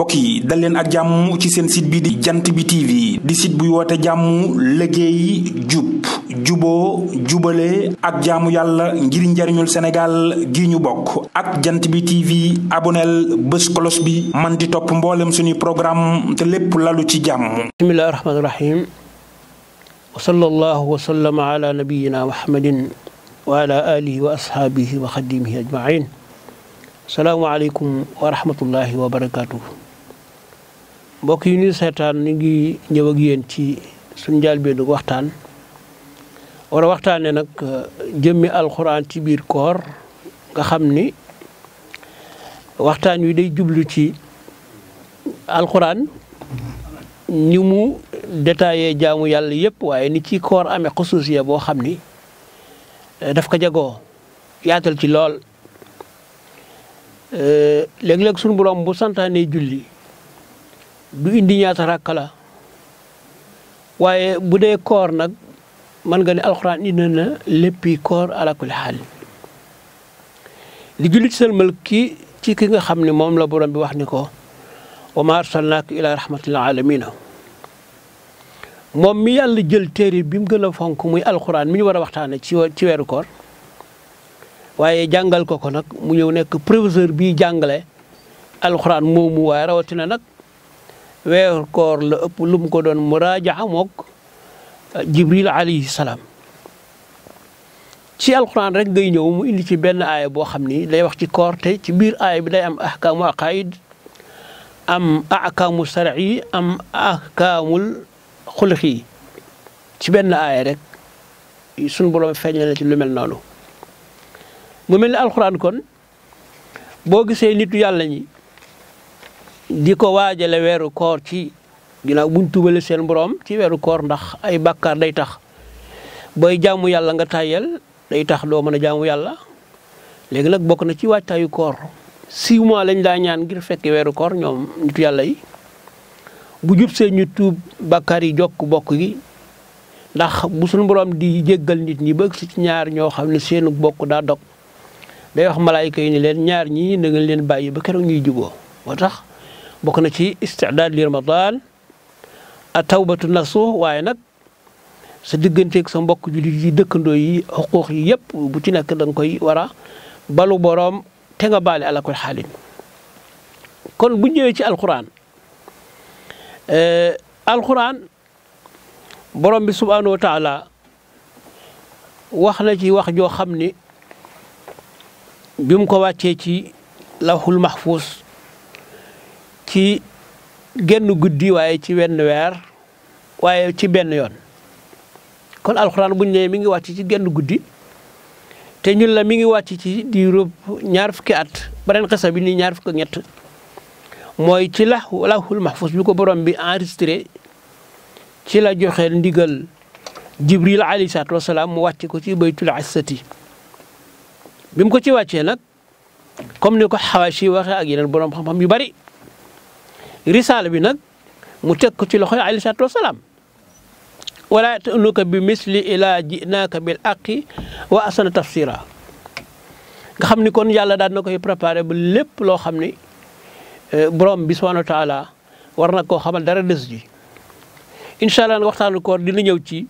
mbokk yi dal leen ak jàmm ci seen site bi di jant bi TV di site buy woote jàmm liggéey jub juboo jubale ak jaamu yàlla ngir njariñul Sénégal gi ñu bokk ak jant bi TV aboneel bés kolos bi man di topp mboolem suñuy programme te lépp lalu ci jàmm. bismillahi rahmaani rahim wa sallallahu wa sallama ala nabiyyina muhammadin wa ala alihi wa ashaabihi wa xadimihi ajmain. salaamaaleykum wa rahmatullahi wa barakaatu. mbokk yi ñuy seetaan ñu ngi ñëw ak yéen ci suñu njëlbéenu waxtaan war a waxtaanee nag jëmmi alxuraan ci biir koor nga xam ni waxtaan wi day jublu ci alxuraan ni mu détaillé jaamu yàlla yëpp waaye ni ci koor amee xusuusiya boo xam ni daf ko jagoo yaatal ci lool. léeg-léeg suñu borom bu santaanee julli du indi ñaata rakka la waaye bu dee koor nag mën nga ne alxuraan indi na léppi koor ala kulli xaal li julli ci sëlmal ci ki nga xam ne moom la borom bi wax ni ko wa ma arsalnaaka ila rahmatil alamina moom mi yàlla jël téere bi mu gën a fonk muy alxuraan mi ñu war a waxtaane ci weeru koor waaye jàngal ko nag mu ñëw nekk professeur bi jàngale alxuraan moomu waaye rawatina nag weeru koor la ëpp lu mu ko doon muraajaxa mook Jibril alayhi salaam ci alxuraan rek ngay ñëw mu indi ci benn aaya boo xam ni day wax ci koor te ci biir aaya bi day am ahkaamu aqaid am ahkaamu shar'i am ahkaamul xulqi ci benn aaya rek suñu borom feeñal na ci lu mel noonu. mu mel ni alxuraan kon boo gisee nitu yàlla ñi di ko waajale weeru koor ci ginnaaw buñ tubale seen borom ci weeru koor ndax ay bàkkaar day tax booy jaamu yàlla nga tàyyel day tax doo mën a jaamu yàlla léegi nag bokk na ci waajtaayu koor 6 mois lañ daa ñaan ngir fekke weeru koor ñoom nitu yàlla yi bu jub see ñu tuub bàkkaar yi jokk bokk gi ndax bu suñu borom di jéggal nit ñi bëgg si ci ñaar ñoo xam ne seenu bokk daa dog day wax malaayika yi ni leen ñaar ñii na ngeen leen bàyyi ba keroog ñuy juboo moo tax bokk na ci istidaad li ramadan a tawbatu nasuh waaye nag sa digganteeg sa mbokk jullit yi dëkkandoo yi xuquuq yi yëpp bu ci nekk da nga koy war a balu boroom te nga baale ala kulli xaalin kon bu ñëwee ci alquran borom bi subhanahu wa taala wax na ci wax joo xam ni bi mu ko wàccee ci lawhul mahfuus ci genn guddi waaye ci wenn weer waaye ci benn yoon kon alxuraan bu ñu nee mi ngi wàcc ci genn guddi te ñun la mi ngi wàcc ci diirub 2 fukki at beneen xisa bi ni 2 fukk ak ñett mooy ci lawhul mahfuus bi ko borom bi enregistré ci la joxe ndigal Jibril alayhi salaatu wasalaam mu wàcc ko ci baytul izzati bi mu ko ci wàccee nag comme ni ko Xawaashi waxee ak yeneen borom xam-xam yu bari risaala bi nag mu teg ko ci loxoy alayhi salaatu wasalaam wala ya'tuuka bi misli ilaa ji'naaka bil haqqi wa ahsana tafsiira nga xam ni kon yàlla daan na koy préparé ba lépp loo xam ni borom bi subhaanahu wa taala war na koo xamal dara des ji incha allah waxtaanu koor dina ñëw ci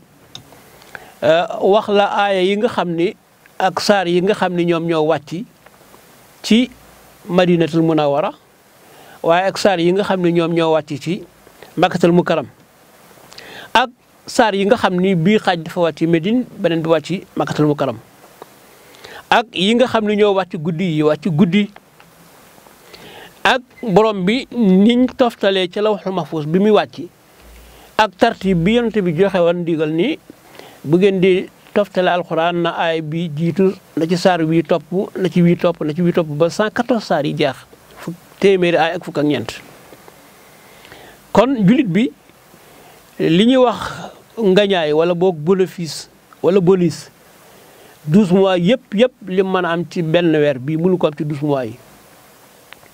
wax la aaya yi nga xam ni ak saar yi nga xam ni ñoom ñoo wàcc ci madinatul munawwara waaye ak saar yi nga xam ni ñoom ñoo wàcc ci makkatul mukarram ak saar yi nga xam ni bii xaaj dafa wàcc Médine beneen bi wàcc makkatul mukarram ak yi nga xam ni ñoo wàcc guddi ak borom bi niñ toftalee ca lawhul mahfuus bi muy wàcc ak tartib bi yonent bi joxe woon ndigal ni bu ngeen di toftale alxuraan na aay bi jiitu na ci saar wii topp na ci wii topp ba 114 saar yi jeex téeméeri aay ak fukk ak ñeent kon julit bi li ñuy wax ngañaay wala boog bénéfice wala bonus 12 mois yëpp li mën a am ci benn weer bii mënu ko am ci 12 mois yi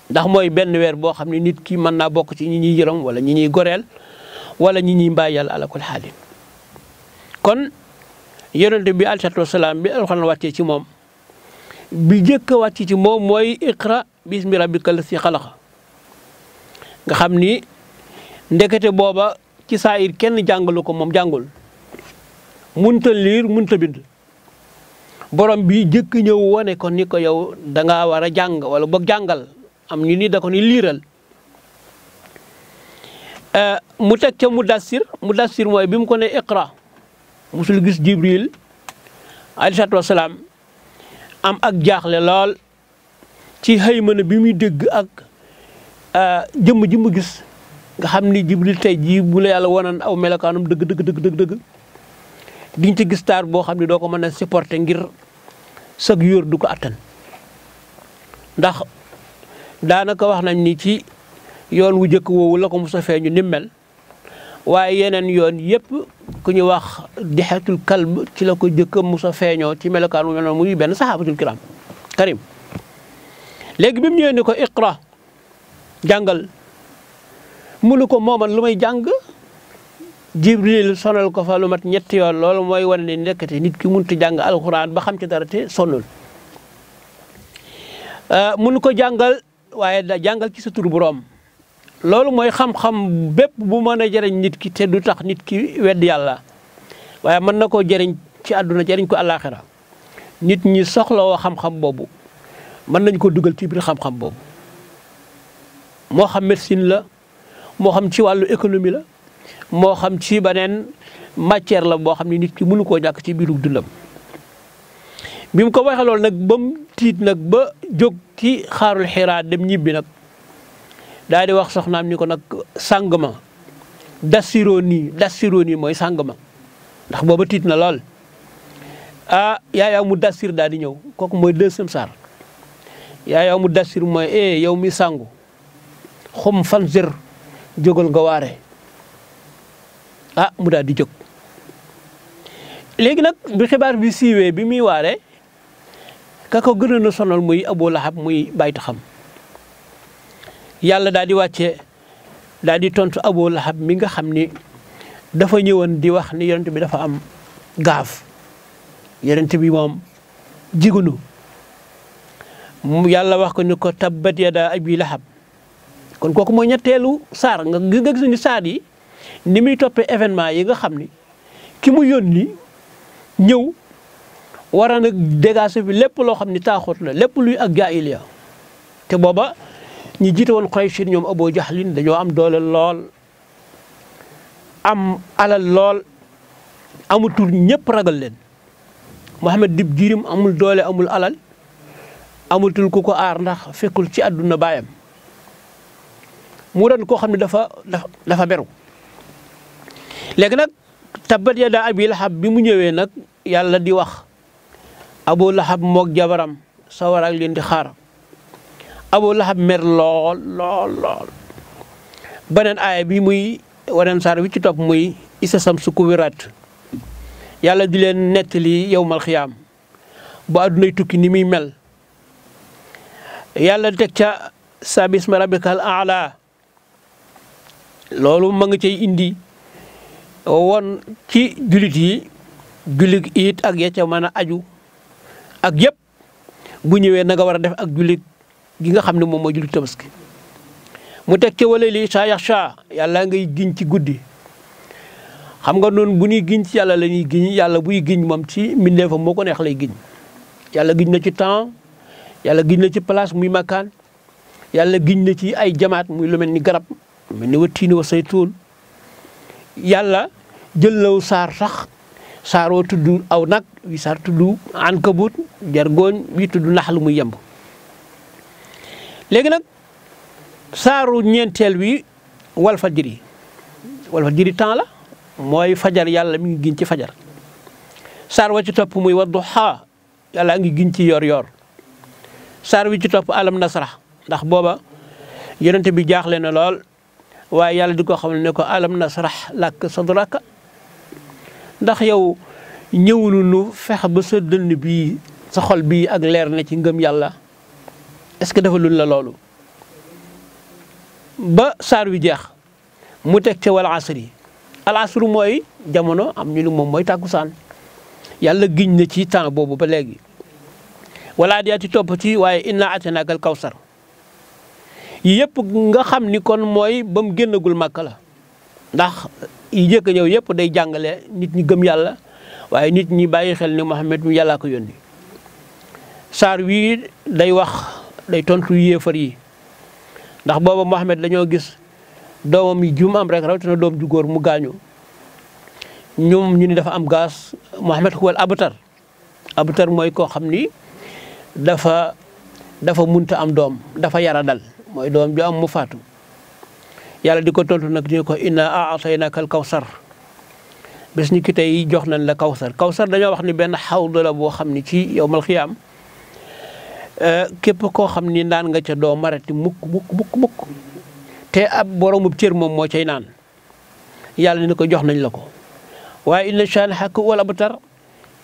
ndax mooy benn weer boo xam ne nit ki mën naa bokk ci ñi ñuy yërëm wala ñi ñuy goreel wala ñi ñuy mbaay yàlla ala kulli xaalin kon yonent bi alayhi salaatu wasalaam bi alxuraan wàccee ci moom bi njëkk a wàcc ci moom mooy iqra bismi rabbika llazii xalaqa nga xam ni ndekete booba ci saayir kenn jàngalu ko moom jàngul munta liir munta bind borom bi jëkk ñëw wone ko ni ko yow da ngaa war a jàng wala boog jàngal am ñu ni da ko ni liiral mu teg ca mudassir mooy bi mu ko ne iqra musul gis Jibril alayhi salaatu wasalaam am ak jaaxle lool ci xëymana bi muy dégg ak jëmm ji mu gis nga xam ni Jibril tey jii bu la yàlla wonan aw melokaanum dëgg diñ ci gis taar boo xam ne doo ko mën a supporter ngir sag yóor du ko attan ndax daanaka wax nañ ni ci yoon wu jëkk woowu la ko mos a feeñu ni mel waaye yeneen yoon yëpp ku ñu wax dixatul kalb ci la ko jëkk mos a feeñoo ci melokaan mu mel noonu muy benn saxaabatul karim léegi bi mu ñëwee ni ko iqra jàngal mënu ko mooman lu may jàng Jibril sonal ko fa lu mat ñetti yoon loolu mooy wane ne nekkate nit ki mënut a jàng alxuraan ba xam ci dara te sonnul mënu ko jàngal waaye da jàngal ci sa tur boroom loolu mooy xam-xam bépp bu mën a jëriñ nit ki te du tax nit ki wedd yàlla waaye mën na koo jëriñ ci àdduna jëriñ ko àllaaxira nit ñi soxlawoo xam-xam boobu mën nañ ko dugal ci biir xam-xam boobu moo xam médecine la moo xam ci wàllu économie la moo xam ci beneen matière la boo xam ne nit ki mënu koo ñàkk ci biiru dundam bi mu ko waxee loolu nag ba mu tiit nag ba jóg ci xaarul Xiraa dem ñibbi nag daal di wax soxnaam ni ko nag sàng ma dassiroo nii mooy sàng ma ndax booba tiit na lool yaayaa mu dassir daal di ñëw kooku mooy deuxième saar yaayaa mu dassir mooy yow mi sàngu xum fanzir jógal nga waare mu daal di jóg léegi nag bi xibaar bi siiwee bi muy waare ka ko gënoon a sonal muy Abu Lahab muy baytu xam yàlla daal di wàcce daal di tontu Abu Lahab mi nga xam ni dafa ñëwoon di wax ni yonent bi dafa am gaaf yonent bi moom jigunu yàlla wax ko ni ko tabbat yada abi lahab kon kooku mooy ñetteelu saar nga gis ni saar yi ni muy toppee événement yi nga xam ni ki mu yónni ñëw war a nag dégager bi lépp loo xam ni taaxut la lépp luy ak jaahiliya te booba ñi jiite woon Quraysh ñoom Abu Jahlin dañoo am doole lool am alal lool amutul ñëpp ragal leen Muhammad dib jirim amul doole amul alal amutul ku ko aar ndax fekkul ci àdduna baayam mu doon koo xam ne dafa beru léegi nag tabbat yadaa abi lahab bi mu ñëwee nag yàlla di wax Abu Lahab moog jabaram sawara leen di xaar Abu Lahab mer lool beneen aaya bi muy waneen saar wi ci topp muy isa samsu kuwirat yàlla di leen nettali yawmal xiyaam bu àddunay tukki ni muy mel yàlla teg ca sabisma rabbikal aala loolu ma nga cay indi won ci jullit yi jullit it ak ya ca mën a aju ak yëpp bu ñëwee na nga war a def ak jullit gi nga xam ne moom mooy jullit tabaski mu teg ca wala li saa yaxsha yàlla ngay giñ ci guddi xam nga noonu bu ñuy giñ ci yàlla la ñuy giñ yàlla buy giñ moom ci mbindeefam moo ko neex lay giñ yàlla giñ na ci temps yàlla giñ na ci place muy makkaan yàlla giñ na ci ay jamaat muy lu mel ni garab mel ni wa tiini wa saytuun yàlla jël law saar sax saaroo tudd aw nag wi saar tudd ankabut jargooñ wi tudd naxlu muy yemb léegi nag saaru ñeenteel wi wal fajri temps la mooy fajar yàlla mi ngi giñ ci fajar saar wa ci topp muy wadduha yàlla ngi giñ ci yor saar wi ci topp alam nasra ndax booba yonente bi jaaxle na lool waaye yàlla di ko xam ne ko alam nasrah lak sadraka ndax yow ñëwulu nu fex ba sa dënn bii sa xol bii ak leer na ci ngëm yàlla est-ce que dafa lul la loolu ba saar wi jeex mu teg ca wal asri al asru mooy jamono am ñu ni moom mooy tàkkusaan yàlla giñ na ci temps boobu ba léegi wala diyaati topp ci waaye inna ataynaaka al kawsar yëpp nga xam ni kon mooy ba mu génnagul Màkka la ndax yi jëkk ñëw yëpp day jàngale nit ñi gëm yàlla waaye nit ñi bàyyi xel ni Muhammad mi yàllaa ko yónni. saar wii day wax day tontu yéefar yi ndax booba Muhammad dañoo gis doomam yi jum am rek rawatina doom ju góor mu gaañu ñoom ñu ni dafa am gaas Muhammad huwal abtar mooy koo xam ni dafa munta am doom dafa yara dal mooy doom ju am mu faatu yàlla di ko tontu nag ni ko inna a'taynaka al-kawsar bés ni ki tey jox nañ la kawsar dañoo wax ni benn xawd la boo xam ni ci yawmal xiyaam képp koo xam ni naan nga ca doo marati mukk te ab boromub cër moom moo cay naan yàlla ni ko jox nañ la ko waaye inna shaani'aka huwal abtar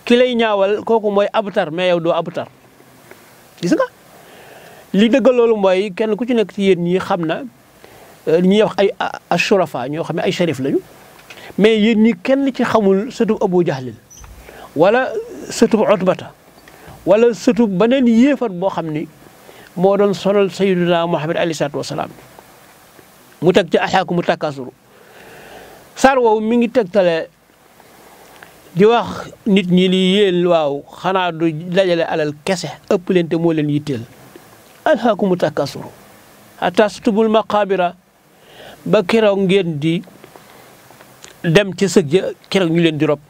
ki lay ñaawal kooku mooy abtar mais yow doo abtar gis nga li dëgg loolu mooy kenn ku ci nekk ci yéen ñi xam na ñuy wax ay ashurafa ñoo xam ne ay sharif lañu mais yéen ñi kenn ci xamul sëtub Abu Jahlin wala sëtub Utbata wala sëtub beneen yéefar boo xam ni moo doon sonal sayyiduna Muhammad alayhi salaatu wasalaam mu teg ci alhaakumu takaasur saar woowu mi ngi tegtale di wax nit ñi li yéen waaw xanaa du dajale alal kese ëpp leen te moo leen yitteel alhaakumu takaasur hatta zurtumul maqaabira ba keroog ngeen di dem ci sëg ja keroog ñu leen di rob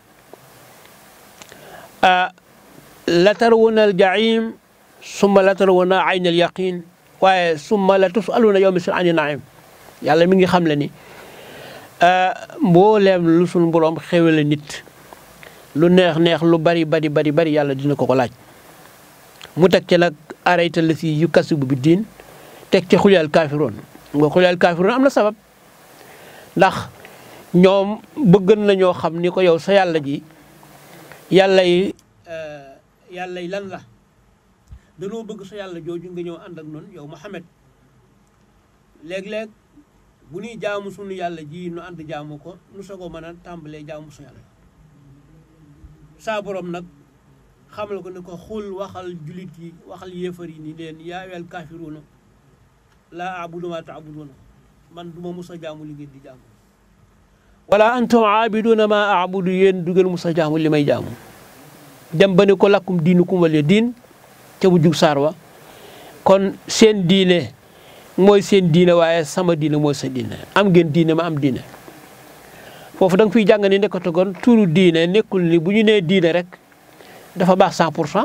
la tarawna al jahiim summa la tarawna ayna al yaqiin waaye summa la tusaluna yawma sin ani naim yàlla mi ngi xam le ni mbooleem lu sunu borom xewale nit lu neex lu bari yàlla dina ko laaj mu teg ci nag arayta lasi yukasibu bi diin teg ci xulyaal kaafiroon nga xulyaal kaafiroon am na sabab ndax ñoom bëgg nañoo xam ni ko yow sa yàlla ji yàlla yi lan la danoo bëgg sa yàlla jooju nga ñëw ànd ak noonu yow Muhammad léeg-léeg bu ñuy jaamu sunu yàlla ji nu ànd jaamu ko nu sogo mën a tàmbalee jaamu sa yàlla saa borom nag xamal ko ne ko xul waxal julit yi waxal yéefar yi ni leen yaa ayyuhal kaafiruuna laa a'budu maa ta'buduuna man duma musa jaamu li ngeen di jaamu wala antum aabiduuna maa a'budu yéen du ngeen musa jaamu li may jaamu dem ba ne ko lakkum diinukum waliya diin ca bu jug saar wa kon seen diine mooy seen diine waaye sama diine mooy sa diine am ngeen diine ma am diine foofu da nga fiy jàng ni nekkatu kon turu diine nekkul ni bu ñu nee diine rek dafa baax 100%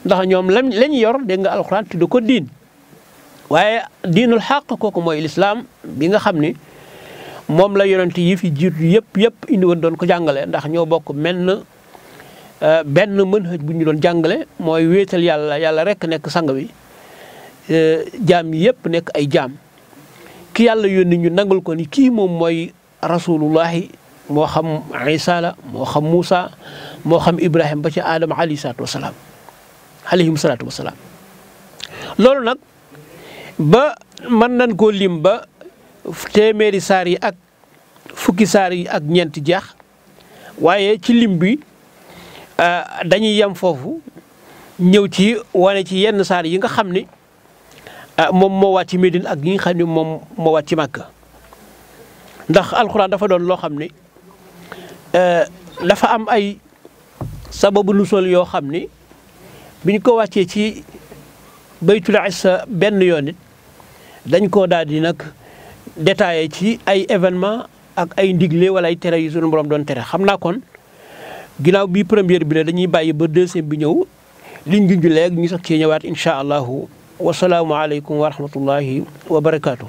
ndax ñoom lañ yor dégg nga alxuraan tudd ko diin waaye diinul xaq kooku mooy lislaam bi nga xam ni moom la yonent yi fi jiitu yëpp indi woon doon ko jàngale ndax ñoo bokk benn manhaj bu ñu doon jàngale mooy wéetal yàlla rek nekk sang bi jaam yëpp nekk ay jaam ki yàlla yónni ñu nangul ko ni kii moom mooy rasulullahi moo xam Isa la moo xam Moussa moo xam Ibrahima ba ci Adama alayhi salaatu wasalaam loolu nag ba mën nañ koo lim ba téeméeri saar yi ak fukki saar yi ak ñeenti jeex waaye ci lim bi dañuy yem foofu ñëw ci wane ci yenn saar yi nga xam ni moom moo wàcc ci Médine ak yi nga xam ni moom moo wàcc ci Makka ndax alxuraan dafa doon loo xam ni dafa am ay sababu nusul yoo xam ni biñ ko wàccee ci baytul isa benn yoon it dañ koo daal di nag détaillé ci ay événement ak ay ndigle wala ay tere yu sunu borom doon tere xam naa kon ginnaaw bi première bi la dañuy bàyyi ba deuxième bi ñëw liñ junj léegi ñu sax cee ñëwaat incha allahu wasalaamu aleykum wa rahmatullahi wa barakaatu.